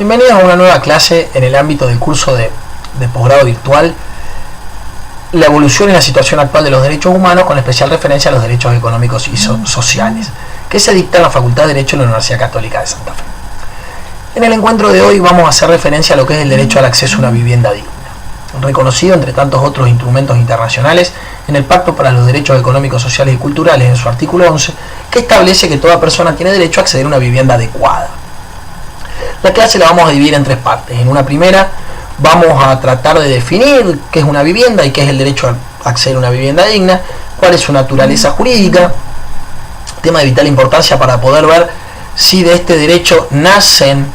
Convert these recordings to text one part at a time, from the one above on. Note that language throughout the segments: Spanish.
Bienvenidos a una nueva clase en el ámbito del curso de posgrado virtual, la evolución y la situación actual de los derechos humanos, con especial referencia a los derechos económicos y sociales, que se dicta en la Facultad de Derecho de la Universidad Católica de Santa Fe. En el encuentro de hoy vamos a hacer referencia a lo que es el derecho al acceso a una vivienda digna, reconocido entre tantos otros instrumentos internacionales en el Pacto para los Derechos Económicos, Sociales y Culturales, en su artículo 11, que establece que toda persona tiene derecho a acceder a una vivienda adecuada. La clase la vamos a dividir en tres partes. En una primera vamos a tratar de definir qué es una vivienda y qué es el derecho a acceder a una vivienda digna, cuál es su naturaleza jurídica, tema de vital importancia para poder ver si de este derecho nacen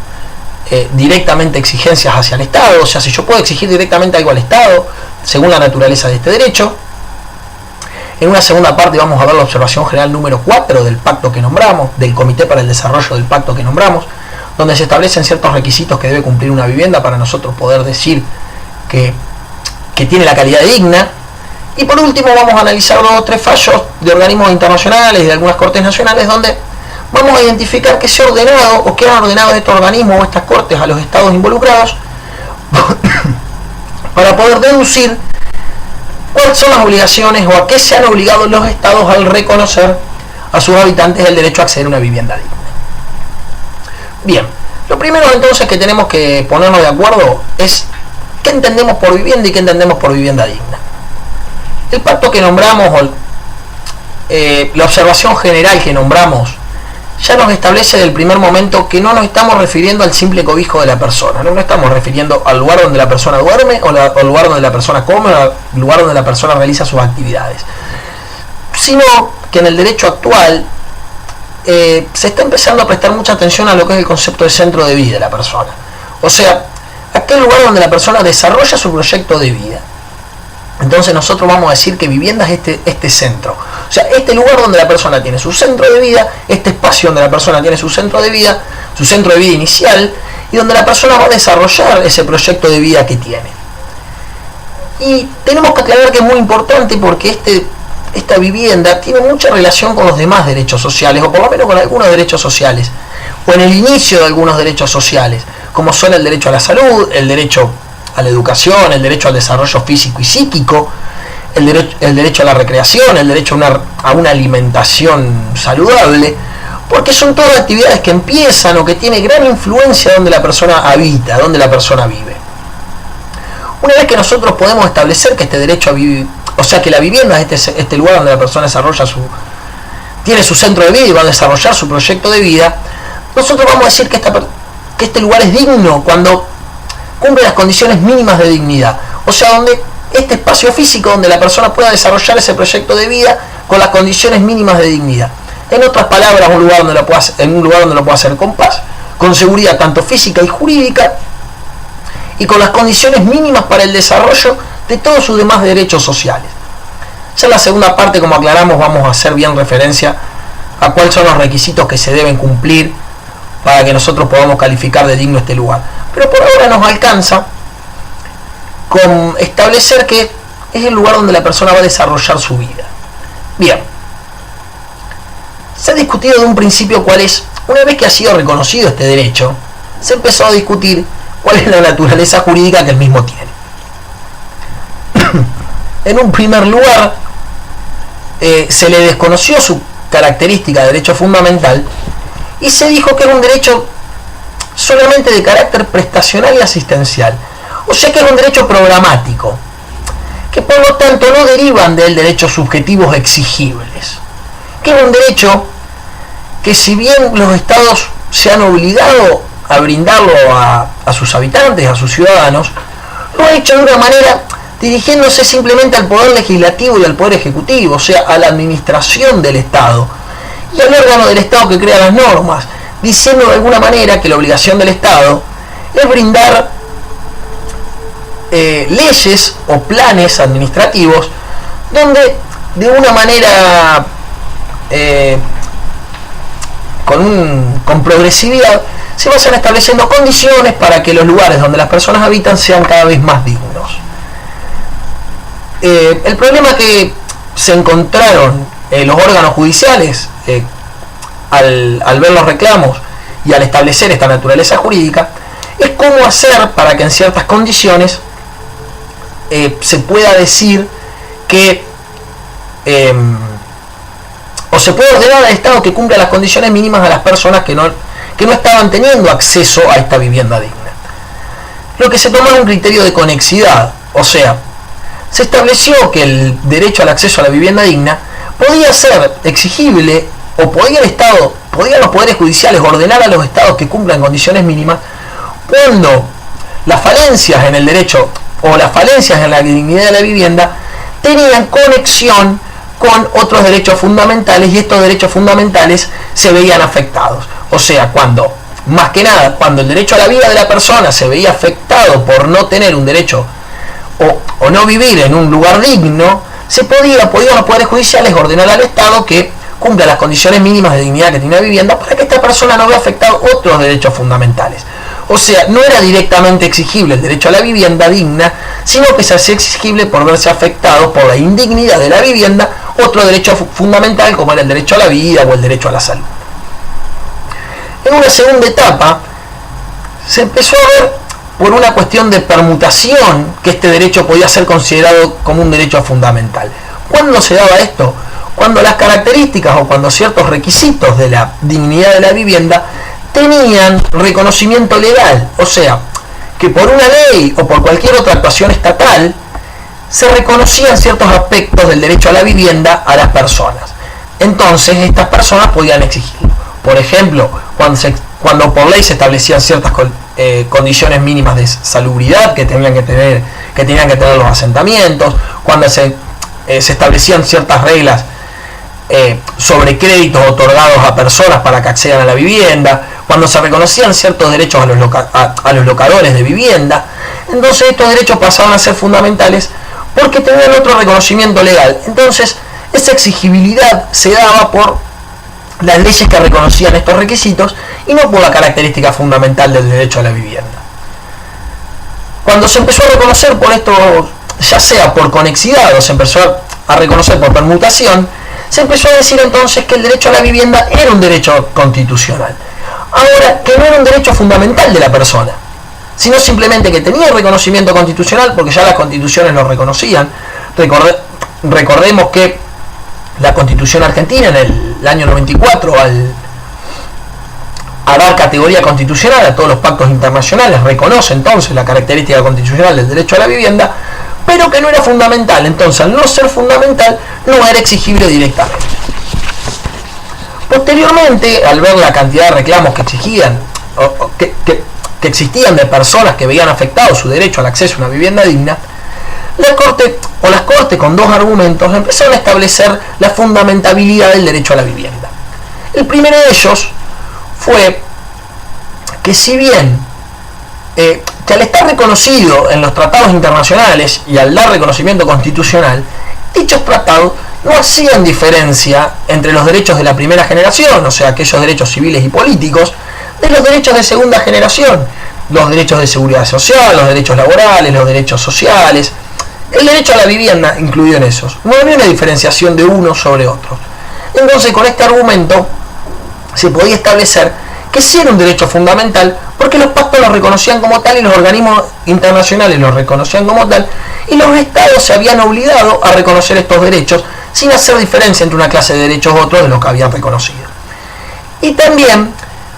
directamente exigencias hacia el Estado, o sea, si yo puedo exigir directamente algo al Estado según la naturaleza de este derecho. En una segunda parte vamos a ver la observación general número 4 del pacto que nombramos, del Comité para el Desarrollo del Pacto que nombramos, donde se establecen ciertos requisitos que debe cumplir una vivienda para nosotros poder decir que tiene la calidad digna. Y por último vamos a analizar 2 o 3 fallos de organismos internacionales y de algunas cortes nacionales, donde vamos a identificar qué se ha ordenado o qué han ordenado estos organismos o estas cortes a los estados involucrados para poder deducir cuáles son las obligaciones o a qué se han obligado los estados al reconocer a sus habitantes el derecho a acceder a una vivienda digna. Bien, lo primero entonces que tenemos que ponernos de acuerdo es qué entendemos por vivienda y qué entendemos por vivienda digna. El pacto que nombramos o la observación general que nombramos ya nos establece desde el primer momento que no nos estamos refiriendo al simple cobijo de la persona, no nos estamos refiriendo al lugar donde la persona duerme o al lugar donde la persona come o al lugar donde la persona realiza sus actividades, sino que en el derecho actual se está empezando a prestar mucha atención a lo que es el concepto de centro de vida de la persona, o sea, aquel lugar donde la persona desarrolla su proyecto de vida. Entonces nosotros vamos a decir que vivienda es este centro, o sea, este lugar donde la persona tiene su centro de vida, este espacio donde la persona tiene su centro de vida inicial, y donde la persona va a desarrollar ese proyecto de vida que tiene. Y tenemos que aclarar que es muy importante porque esta vivienda tiene mucha relación con los demás derechos sociales, o por lo menos con algunos derechos sociales, o en el inicio de algunos derechos sociales, como son el derecho a la salud, el derecho a la educación, el derecho al desarrollo físico y psíquico, el derecho a la recreación, el derecho a una alimentación saludable, porque son todas actividades que empiezan o que tienen gran influencia donde la persona habita, donde la persona vive. Una vez que nosotros podemos establecer que este derecho a vivir, o sea que la vivienda es este lugar donde la persona tiene su centro de vida y va a desarrollar su proyecto de vida, nosotros vamos a decir que este lugar es digno cuando cumple las condiciones mínimas de dignidad, o sea, donde este espacio físico donde la persona pueda desarrollar ese proyecto de vida con las condiciones mínimas de dignidad. En otras palabras, un lugar donde lo pueda hacer con paz, con seguridad tanto física y jurídica, y con las condiciones mínimas para el desarrollo de todos sus demás derechos sociales. Ya en la segunda parte, como aclaramos, vamos a hacer bien referencia a cuáles son los requisitos que se deben cumplir para que nosotros podamos calificar de digno este lugar. Pero por ahora nos alcanza con establecer que es el lugar donde la persona va a desarrollar su vida. Bien, se ha discutido de un principio cuál es, una vez que ha sido reconocido este derecho, se empezó a discutir cuál es la naturaleza jurídica que el mismo tiene. En un primer lugar, se le desconoció su característica de derecho fundamental y se dijo que era un derecho solamente de carácter prestacional y asistencial, o sea que era un derecho programático, que por lo tanto no derivan del derecho subjetivos exigibles, que era un derecho que, si bien los estados se han obligado a brindarlo a sus habitantes, a sus ciudadanos, lo han hecho de una manera dirigiéndose simplemente al poder legislativo y al poder ejecutivo, o sea, a la administración del Estado y al órgano del Estado que crea las normas, diciendo de alguna manera que la obligación del Estado es brindar leyes o planes administrativos donde de una manera con progresividad se vayan estableciendo condiciones para que los lugares donde las personas habitan sean cada vez más dignos. El problema que se encontraron los órganos judiciales al ver los reclamos y al establecer esta naturaleza jurídica es cómo hacer para que en ciertas condiciones se pueda decir que o se puede ordenar al Estado que cumpla las condiciones mínimas a las personas que no estaban teniendo acceso a esta vivienda digna. Lo que se tomó es un criterio de conexidad, o sea, se estableció que el derecho al acceso a la vivienda digna podía ser exigible, o podían los poderes judiciales ordenar a los estados que cumplan condiciones mínimas cuando las falencias en el derecho o las falencias en la dignidad de la vivienda tenían conexión con otros derechos fundamentales, y estos derechos fundamentales se veían afectados. O sea, más que nada, cuando el derecho a la vida de la persona se veía afectado por no tener un derecho o no vivir en un lugar digno, podían los poderes judiciales ordenar al Estado que cumpla las condiciones mínimas de dignidad que tiene la vivienda para que esta persona no vea afectado otros derechos fundamentales. O sea, no era directamente exigible el derecho a la vivienda digna, sino que se hacía exigible por verse afectado por la indignidad de la vivienda otro derecho fundamental como era el derecho a la vida o el derecho a la salud. En una segunda etapa se empezó a ver, por una cuestión de permutación, que este derecho podía ser considerado como un derecho fundamental. ¿Cuándo se daba esto? Cuando las características o cuando ciertos requisitos de la dignidad de la vivienda tenían reconocimiento legal, o sea, que por una ley o por cualquier otra actuación estatal se reconocían ciertos aspectos del derecho a la vivienda a las personas. Entonces estas personas podían exigirlo. Por ejemplo, cuando por ley se establecían ciertas condiciones mínimas de salubridad que tenían que tener los asentamientos, cuando se establecían ciertas reglas sobre créditos otorgados a personas para que accedan a la vivienda, cuando se reconocían ciertos derechos a los locadores de vivienda, entonces estos derechos pasaban a ser fundamentales porque tenían otro reconocimiento legal. Entonces esa exigibilidad se daba por las leyes que reconocían estos requisitos y no por la característica fundamental del derecho a la vivienda. Cuando se empezó a reconocer por esto, ya sea por conexidad o se empezó a reconocer por permutación, se empezó a decir entonces que el derecho a la vivienda era un derecho constitucional. Ahora, que no era un derecho fundamental de la persona, sino simplemente que tenía reconocimiento constitucional porque ya las constituciones lo reconocían. Recordemos que la Constitución argentina en el año 94, a dar categoría constitucional a todos los pactos internacionales, reconoce entonces la característica constitucional del derecho a la vivienda, pero que no era fundamental. Entonces, al no ser fundamental, no era exigible directamente. Posteriormente, al ver la cantidad de reclamos que exigían, que existían de personas que veían afectado su derecho al acceso a una vivienda digna, las Cortes con dos argumentos empezaron a establecer la fundamentabilidad del derecho a la vivienda. El primero de ellos fue que si bien que al estar reconocido en los tratados internacionales y al dar reconocimiento constitucional, dichos tratados no hacían diferencia entre los derechos de la primera generación, o sea, aquellos derechos civiles y políticos, de los derechos de segunda generación, los derechos de seguridad social, los derechos laborales, los derechos sociales. El derecho a la vivienda incluido en esos. No había una diferenciación de uno sobre otro. Entonces, con este argumento se podía establecer que sí era un derecho fundamental porque los pactos lo reconocían como tal y los organismos internacionales lo reconocían como tal, y los estados se habían obligado a reconocer estos derechos sin hacer diferencia entre una clase de derechos u otros de los que habían reconocido. Y también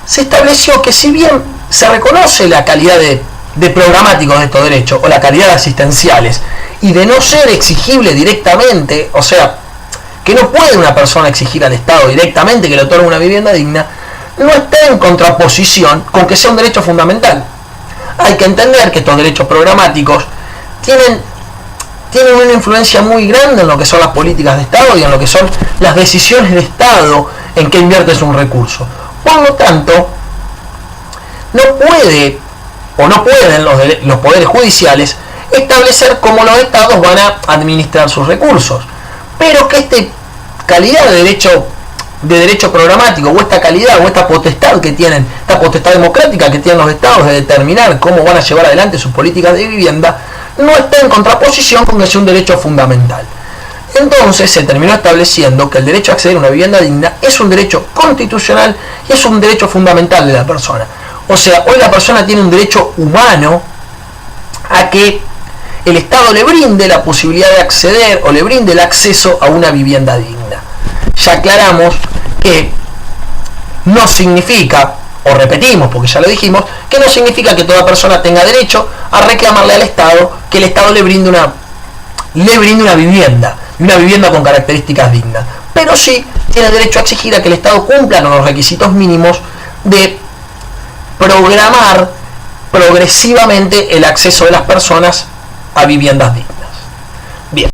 se estableció que si bien se reconoce la calidad de programáticos de estos derechos o la calidad de asistenciales y de no ser exigible directamente, o sea, que no puede una persona exigir al Estado directamente que le otorgue una vivienda digna, no está en contraposición con que sea un derecho fundamental. Hay que entender que estos derechos programáticos tienen una influencia muy grande en lo que son las políticas de Estado y en lo que son las decisiones de Estado en que inviertes un recurso. Por lo tanto, no pueden los poderes judiciales establecer cómo los estados van a administrar sus recursos, pero que esta calidad de derecho programático o esta calidad o esta potestad que tienen, esta potestad democrática que tienen los estados de determinar cómo van a llevar adelante sus políticas de vivienda, no está en contraposición con que sea un derecho fundamental. Entonces se terminó estableciendo que el derecho a acceder a una vivienda digna es un derecho constitucional y es un derecho fundamental de la persona. O sea, hoy la persona tiene un derecho humano a que el Estado le brinde la posibilidad de acceder o le brinde el acceso a una vivienda digna. Ya aclaramos que no significa, o repetimos porque ya lo dijimos, que no significa que toda persona tenga derecho a reclamarle al Estado que el Estado le brinde una vivienda con características dignas. Pero sí tiene derecho a exigir a que el Estado cumpla con los requisitos mínimos de programar progresivamente el acceso de las personas a viviendas dignas. Bien.